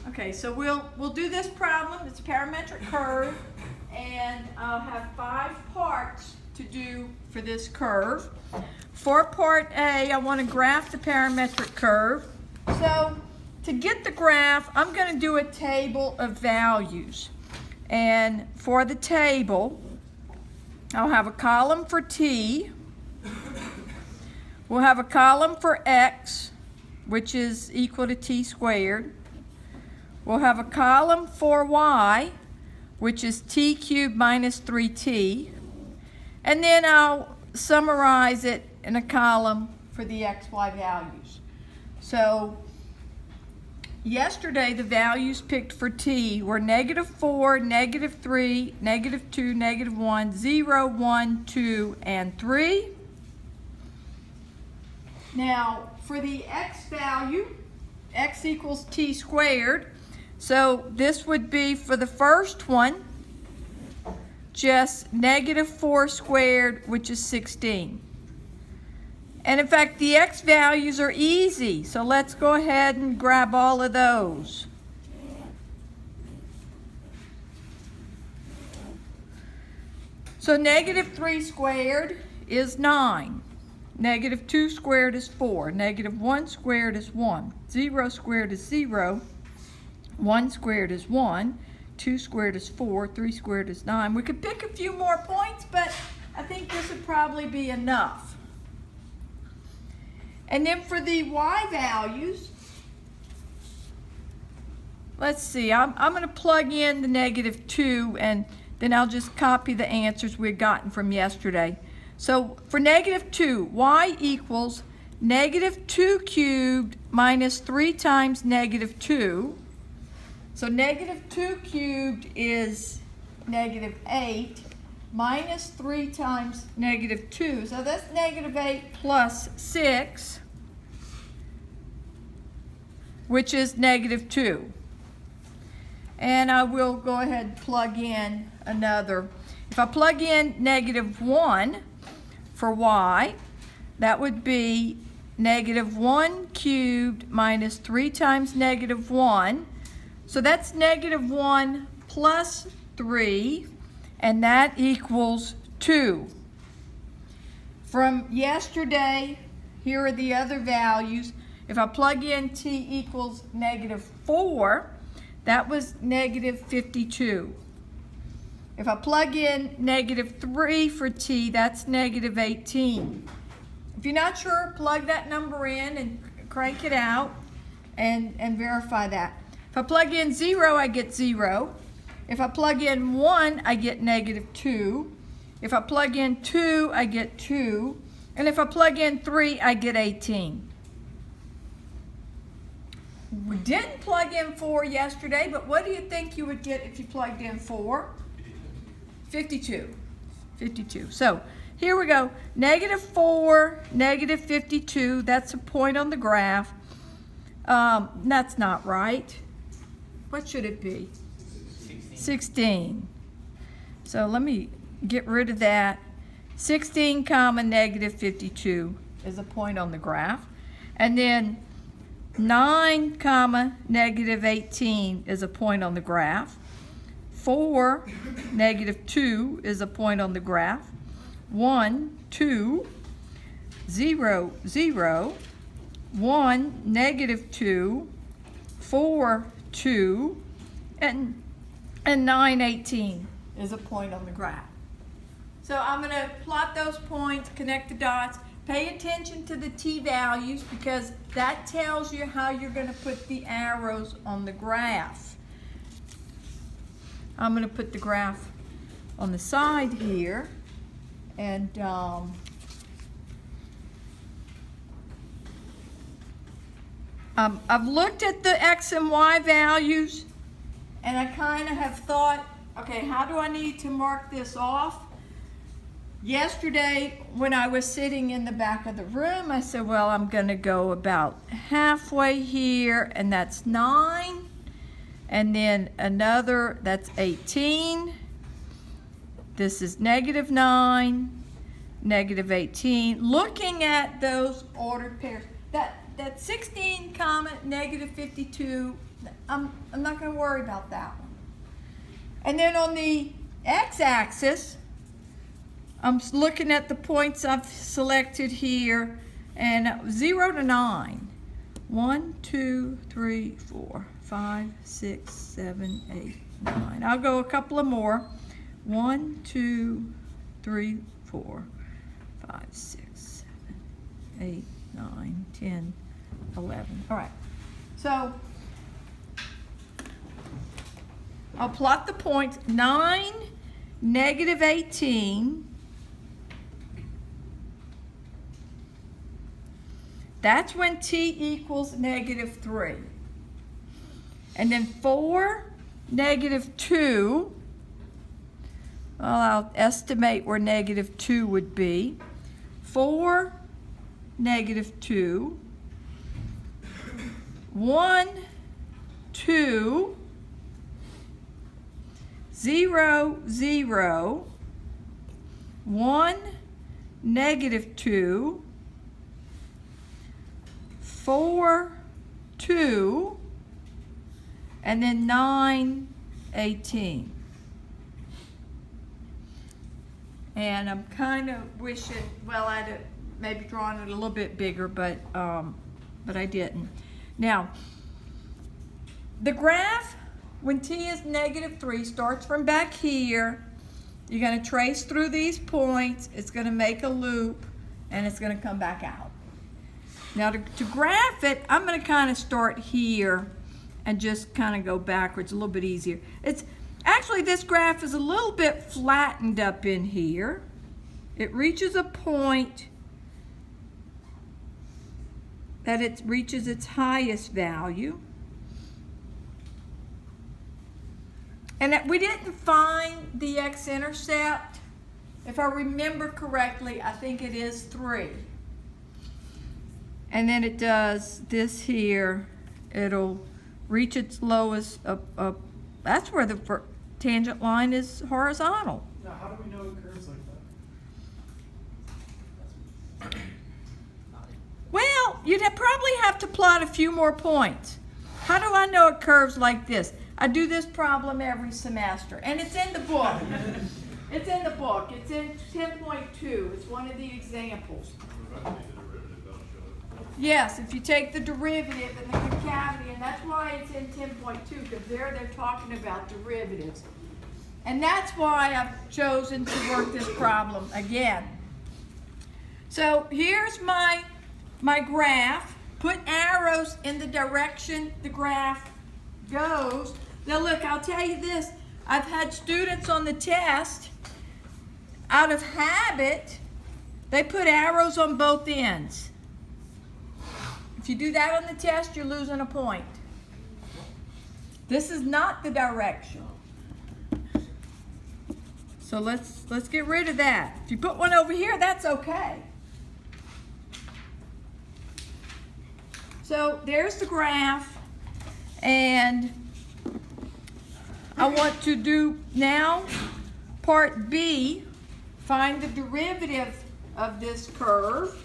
Okay, so we'll do this problem. It's a parametric curve, and I'll have 5 parts to do for this curve. For part A, I want to graph the parametric curve. So to get the graph, I'm going to do a table of values. And for the table, I'll have a column for t. We'll have a column for x, which is equal to t squared. We'll have a column for y, which is t cubed minus 3t. And then I'll summarize it in a column for the xy values. So yesterday the values picked for t were -4, -3, -2, -1, 0, 1, 2, and 3. Now for the x value, x equals t squared. So this would be for the first one, just -4 squared, which is 16. And in fact, the x values are easy, so let's go ahead and grab all of those. So -3 squared is 9. -2 squared is 4. -1 squared is 1. 0 squared is 0. 1 squared is 1, 2 squared is 4, 3 squared is 9. We could pick a few more points, but I think this would probably be enough. And then for the y values, let's see, I'm going to plug in the -2, and then I'll just copy the answers we've gotten from yesterday. So for -2, y equals -2 cubed minus 3 times -2. So -2 cubed is -8 minus 3 times -2. So that's -8 plus 6, which is -2. And I will go ahead and plug in another. If I plug in -1 for y, that would be -1 cubed minus 3 times -1. So that's -1 plus 3, and that equals 2. From yesterday, here are the other values. If I plug in t equals -4, that was -52. If I plug in -3 for t, that's -18. If you're not sure, plug that number in and crank it out and verify that. If I plug in 0, I get 0. If I plug in 1, I get -2. If I plug in 2, I get 2. And if I plug in 3, I get 18. We didn't plug in 4 yesterday, but what do you think you would get if you plugged in 4? 52. 52. So here we go. -4, -52. That's a point on the graph. That's not right. What should it be? 16. So let me get rid of that. 16 comma -52 is a point on the graph. And then 9 comma -18 is a point on the graph. 4 -2 is a point on the graph. 1, 2, 0, 0, 1, -2, 4, 2, and 9, 18 is a point on the graph. So I'm going to plot those points, connect the dots. Pay attention to the t values because that tells you how you're going to put the arrows on the graph. I'm going to put the graph on the side here, and I've looked at the x and y values, and I kind of have thought, okay, how do I need to mark this off? Yesterday, when I was sitting in the back of the room, I said, well, I'm going to go about halfway here, and that's 9. And then another, that's 18. This is -9, -18. Looking at those ordered pairs, that 16 comma negative 52, I'm not going to worry about that one. And then on the x-axis, I'm looking at the points I've selected here, and 0 to 9. 1, 2, 3, 4, 5, 6, 7, 8, 9. I'll go a couple of more. 1, 2, 3, 4, 5, 6, 7, 8, 9, 10, 11. All right. So I'll plot the points. 9, negative 18. That's when t equals negative 3. And then 4, negative 2. Well, I'll estimate where negative 2 would be. 4, negative 2. 1, 2. 0, 0. 1, negative 2. 4, 2, and then 9, 18. And I'm kind of wishing, well, I'd have maybe drawn it a little bit bigger, but I didn't. Now, the graph, when t is negative 3, starts from back here. You're going to trace through these points. It's going to make a loop, and it's going to come back out. Now to graph it, I'm going to kind of start here and just kind of go backwards, a little bit easier. It's actually, this graph is a little bit flattened up in here. It reaches a point that it reaches its highest value. And that we didn't find the x-intercept. If I remember correctly, I think it is 3. And then it does this here. It'll reach its lowest that's where the tangent line is horizontal. Now, how do we know it curves like that? Well, you'd probably have to plot a few more points. How do I know it curves like this? I do this problem every semester, and it's in the book. It's in the book. It's in 10.2. It's one of the examples. Yes, if you take the derivative and the concavity, and that's why it's in 10.2, because there they're talking about derivatives. And that's why I've chosen to work this problem again. So here's my graph. Put arrows in the direction the graph goes. Now look, I'll tell you this. I've had students on the test, out of habit, they put arrows on both ends. If you do that on the test, you're losing a point. This is not the direction. So let's get rid of that. If you put one over here, that's okay. So there's the graph, and I want to do now part B, find the derivative of this curve.